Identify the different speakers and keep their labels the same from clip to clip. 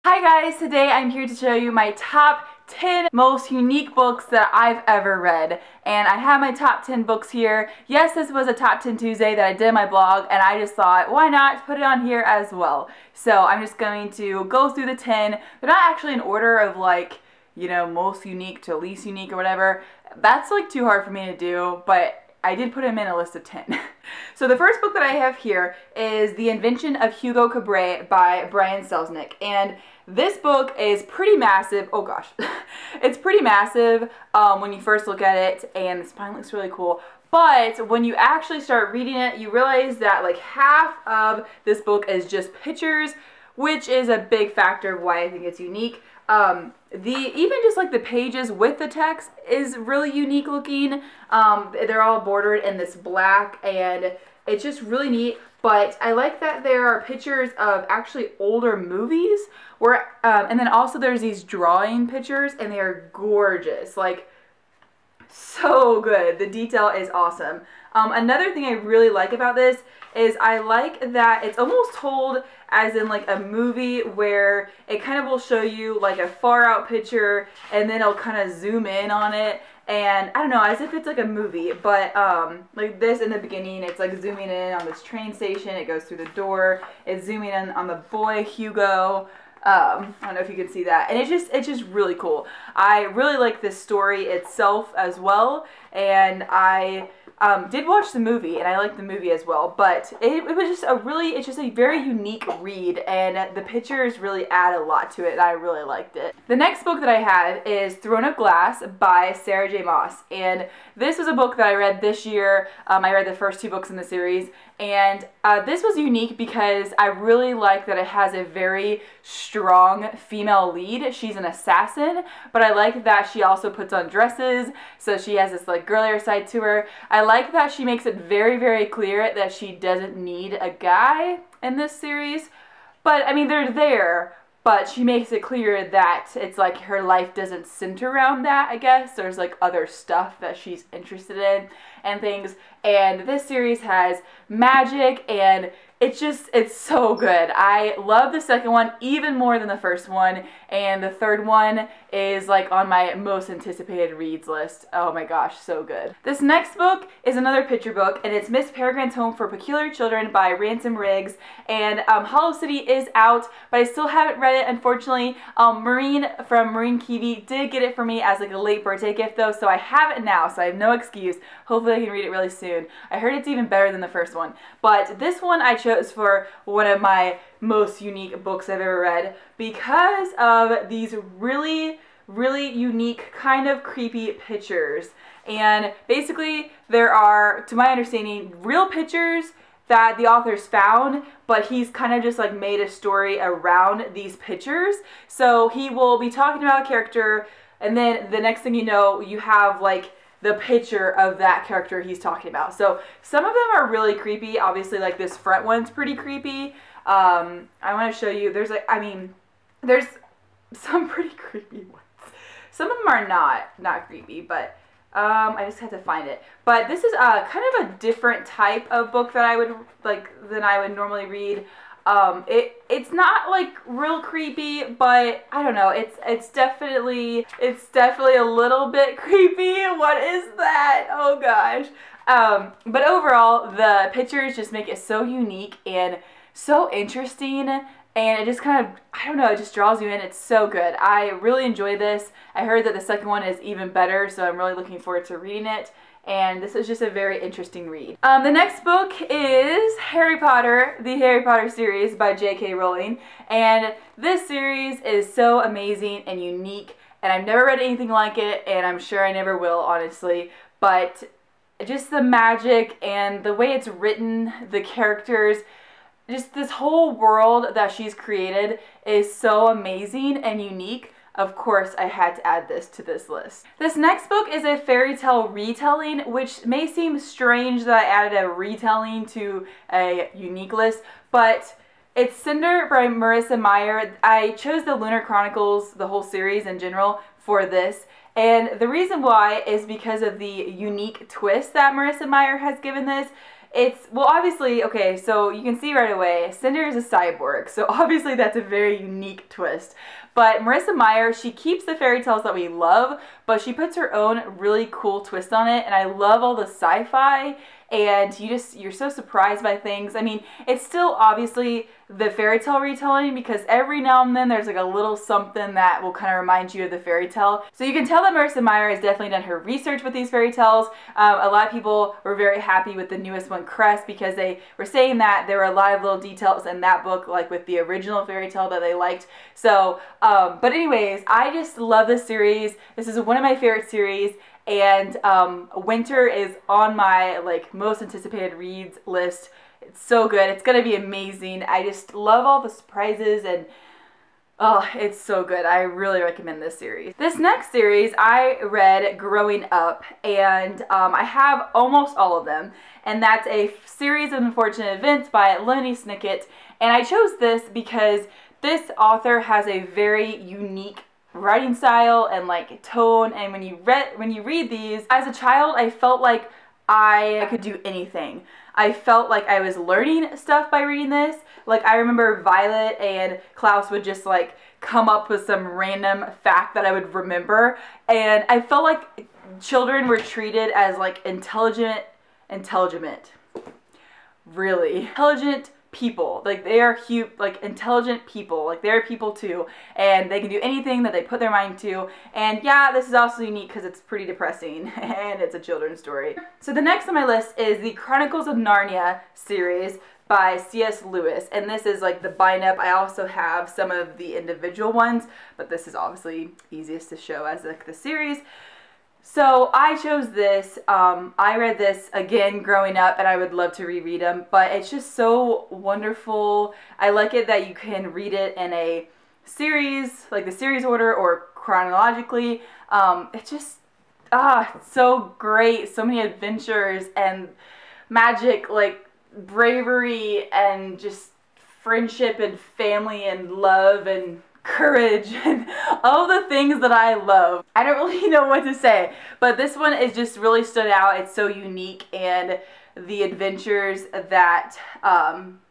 Speaker 1: Hi guys, today I'm here to show you my top 10 most unique books that I've ever read. And I have my top 10 books here. Yes, this was a top 10 Tuesday that I did in my blog, and I just thought, why not put it on here as well? So I'm just going to go through the 10. They're not actually in order of like, you know, most unique to least unique or whatever. That's like too hard for me to do, but I did put them in a list of 10. So the first book that I have here is The Invention of Hugo Cabret by Brian Selznick. And this book is pretty massive. Oh gosh. It's pretty massive when you first look at it, and the spine looks really cool. But when you actually start reading it, you realize that like half of this book is just pictures, which is a big factor of why I think it's unique. Even just like the pages with the text is really unique looking. They're all bordered in this black, and it's just really neat. But I like that there are pictures of actually older movies, where and then also there's these drawing pictures, and they are gorgeous, like so good. The detail is awesome. Another thing I really like about this is I like that it's almost told as in like a movie, where it kind of will show you like a far out picture and then it'll kind of zoom in on it, and I don't know, as if it's like a movie. But like this in the beginning, it's like zooming in on this train station, it goes through the door, it's zooming in on the boy Hugo. I don't know if you can see that, and it's just really cool. I really like this story itself as well, and I did watch the movie, and I liked the movie as well, but it was just it's just a very unique read, and the pictures really add a lot to it, and I really liked it. The next book that I have is Throne of Glass by Sarah J. Maas, and this was a book that I read this year. I read the first 2 books in the series, and this was unique because I really like that it has a very strong female lead. She's an assassin, but I like that she also puts on dresses, so she has this like girlier side to her. I like that she makes it very, very clear that she doesn't need a guy in this series, but I mean, they're there, but she makes it clear that it's like her life doesn't center around that, I guess. There's like other stuff that she's interested in and things. And this series has magic, and it's so good. I love the second one even more than the first one, and the third one is like on my most anticipated reads list. Oh my gosh, so good. This next book is another picture book, and it's Miss Peregrine's Home for Peculiar Children by Ransom Riggs, and Hollow City is out, but I still haven't read it, unfortunately. Maureen from Maureen Kiwi did get it for me as like a late birthday gift though, so I have it now, so I have no excuse. Hopefully I can read it really soon. I heard it's even better than the first one, but this one I chose for one of my most unique books I've ever read because of these really, really unique, kind of creepy pictures. And basically there are, to my understanding, real pictures that the author's found, but he's kind of just like made a story around these pictures. So he will be talking about a character, and then the next thing you know, you have like the picture of that character he's talking about. So some of them are really creepy. Obviously, like this front one's pretty creepy. I want to show you. There's like, I mean, there's some pretty creepy ones. Some of them are not creepy, but I just had to find it. But this is kind of a different type of book that I would than I would normally read. It's not like real creepy, but I don't know, it's definitely a little bit creepy. What is that? Oh gosh. But overall, the pictures just make it so unique and so interesting, and it just kind of, I don't know, it just draws you in. It's so good. I really enjoy this. I heard that the second one is even better, so I'm really looking forward to reading it. And this is just a very interesting read. The next book is Harry Potter, the Harry Potter series by J.K. Rowling. And this series is so amazing and unique, and I've never read anything like it, and I'm sure I never will, honestly. But just the magic and the way it's written, the characters, just this whole world that she's created is so amazing and unique. Of course, I had to add this to this list. This next book is a fairy tale retelling, which may seem strange that I added a retelling to a unique list, but it's Cinder by Marissa Meyer. I chose the Lunar Chronicles, the whole series in general, for this, and the reason why is because of the unique twist that Marissa Meyer has given this. It's, well, obviously, okay, so you can see right away, Cinder is a cyborg, so obviously that's a very unique twist. But Marissa Meyer, she keeps the fairy tales that we love, but she puts her own really cool twist on it, and I love all the sci-fi, and you're so surprised by things. I mean, it's still obviously the fairy tale retelling, because every now and then there's like a little something that will kind of remind you of the fairy tale. So you can tell that Marissa Meyer has definitely done her research with these fairy tales. A lot of people were very happy with the newest one, Crest, because they were saying that there were a lot of little details in that book, like with the original fairy tale, that they liked. So, but anyways, I just love this series. This is one of my favorite series. And winter is on my like most anticipated reads list. It's so good. It's gonna be amazing. I just love all the surprises, and oh, it's so good. I really recommend this series. This next series I read growing up, and I have almost all of them, and that's a series of unfortunate events by Lemony Snicket. And I chose this because this author has a very unique writing style and like tone, and when you read these, as a child I felt like I could do anything. I felt like I was learning stuff by reading this. Like, I remember Violet and Klaus would just like come up with some random fact that I would remember, and I felt like children were treated as like intelligent people. Like, they are like intelligent people. Like, they're people too, and they can do anything that they put their mind to. And yeah, this is also unique because it's pretty depressing and it's a children's story. So the next on my list is the Chronicles of Narnia series by C.S. Lewis, and this is like the bind up. I also have some of the individual ones, but this is obviously easiest to show as like the series. So I chose this. I read this again growing up, and I would love to reread them, but it's just so wonderful. I like it that you can read it in a series, like the series order or chronologically. It's just, it's so great. So many adventures and magic, like bravery and just friendship and family and love and courage and all the things that I love. I don't really know what to say, but this one is just really stood out. It's so unique, and the adventures that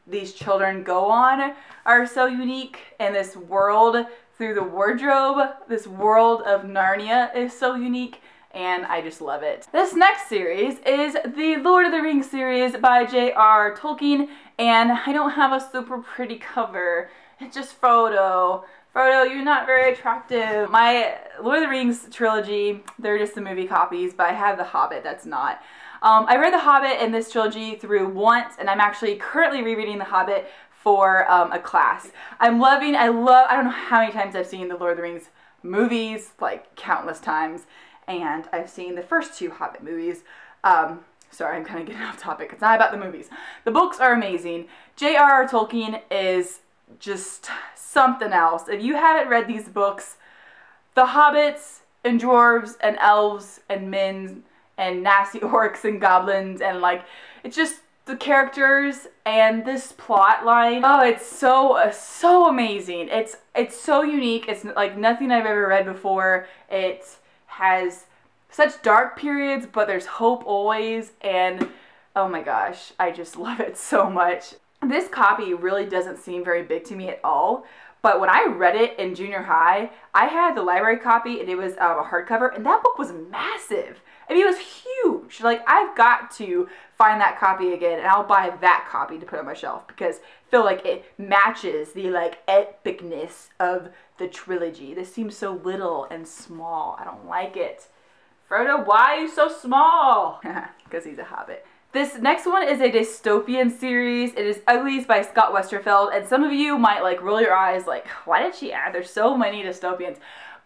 Speaker 1: these children go on are so unique, and this world through the wardrobe, this world of Narnia is so unique, and I just love it. This next series is the Lord of the Rings series by J.R. Tolkien, and I don't have a super pretty cover. It's just Frodo. Frodo, you're not very attractive. My Lord of the Rings trilogy, they're just the movie copies, but I have The Hobbit that's not. I read The Hobbit and this trilogy through once, and I'm actually currently rereading The Hobbit for a class. I don't know how many times I've seen the Lord of the Rings movies, like countless times, and I've seen the first two Hobbit movies. Sorry, I'm kind of getting off topic. It's not about the movies. The books are amazing. J.R.R. Tolkien is just something else. If you haven't read these books, the hobbits and dwarves and elves and men and nasty orcs and goblins, and like, it's just the characters and this plot line. Oh, it's so amazing. It's so unique. It's like nothing I've ever read before. It has such dark periods, but there's hope always, and oh my gosh, I just love it so much. This copy really doesn't seem very big to me at all, but when I read it in junior high, I had the library copy, and it was a hardcover, and that book was massive. I mean, it was huge. Like, I've got to find that copy again, and I'll buy that copy to put on my shelf, because I feel like it matches the like epicness of the trilogy. This seems so little and small. I don't like it. Frodo, why are you so small? Because he's a hobbit. This next one is a dystopian series. It is Uglies by Scott Westerfeld, and some of you might like roll your eyes like, why did she add? There's so many dystopians.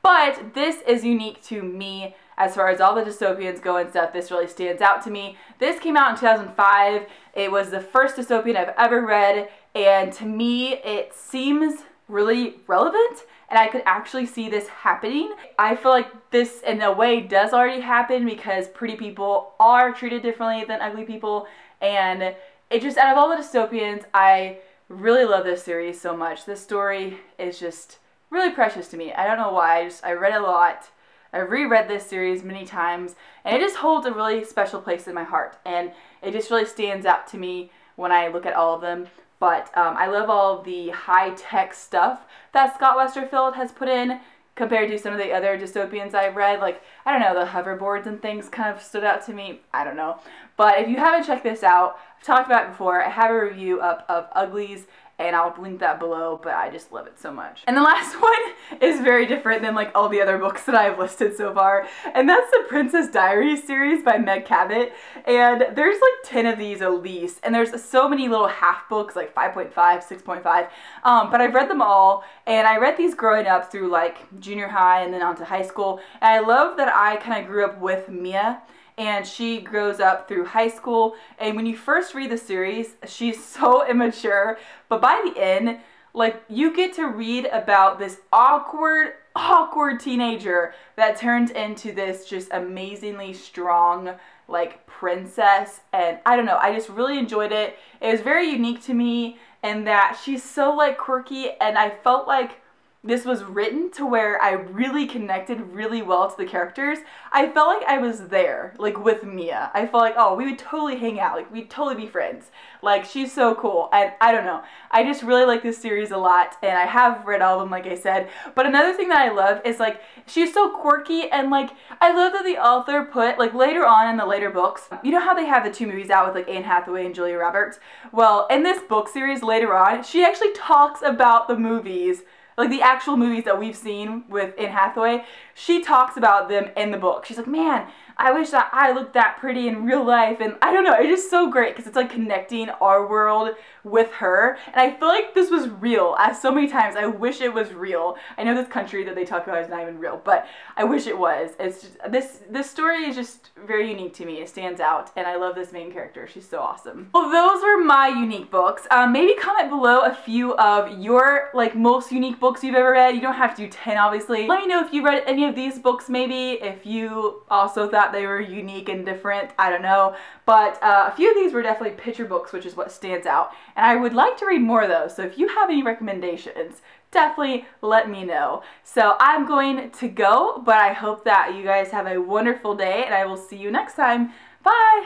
Speaker 1: But this is unique to me as far as all the dystopians go and stuff. This really stands out to me. This came out in 2005. It was the first dystopian I've ever read, and to me it seems really relevant, and I could actually see this happening. I feel like this in a way does already happen, because pretty people are treated differently than ugly people, and it just, out of all the dystopians, I really love this series so much. This story is just really precious to me. I don't know why. I read a lot I've reread this series many times, and it just holds a really special place in my heart, and it just really stands out to me when I look at all of them. But I love all of the high-tech stuff that Scott Westerfeld has put in compared to some of the other dystopians I've read. Like, I don't know, the hoverboards and things kind of stood out to me. I don't know. But if you haven't checked this out, I've talked about it before. I have a review up of Uglies, and I'll link that below, but I just love it so much. And the last one is very different than like all the other books that I've listed so far, and that's the Princess Diaries series by Meg Cabot. And there's like 10 of these at least, and there's so many little half books, like 5.5, 6.5, but I've read them all, and I read these growing up through like junior high and then on to high school, and I love that I kind of grew up with Mia, and she grows up through high school, and when you first read the series, she's so immature, but by the end, like, you get to read about this awkward teenager that turns into this just amazingly strong, like, princess, and I don't know, I just really enjoyed it. It was very unique to me, and that she's so, like, quirky, and I felt like this was written to where I really connected really well to the characters. I felt like I was there, like, with Mia. I felt like, oh, we would totally hang out, like, we'd totally be friends. Like, she's so cool, and I don't know. I just really like this series a lot, and I have read all of them, like I said. But another thing that I love is, like, she's so quirky, and, like, I love that the author put, like, later on in the later books, you know how they have the 2 movies out with, like, Anne Hathaway and Julia Roberts? Well, in this book series later on, she actually talks about the movies, like the actual movies that we've seen with Anne Hathaway. She talks about them in the book. She's like, man, I wish that I looked that pretty in real life, and I don't know, it's just so great because it's like connecting our world with her, and I feel like this was real, as so many times I wish it was real. I know this country that they talk about is not even real, but I wish it was. It's just, this story is just very unique to me. It stands out, and I love this main character. She's so awesome. Well, those were my unique books. Maybe comment below a few of your like most unique books you've ever read. You don't have to do 10, obviously. Let me know if you read any of these books, maybe, if you also thought they were unique and different. I don't know, but a few of these were definitely picture books, which is what stands out, and I would like to read more of those. So if you have any recommendations, definitely let me know. So I'm going to go, but I hope that you guys have a wonderful day, and I will see you next time. Bye!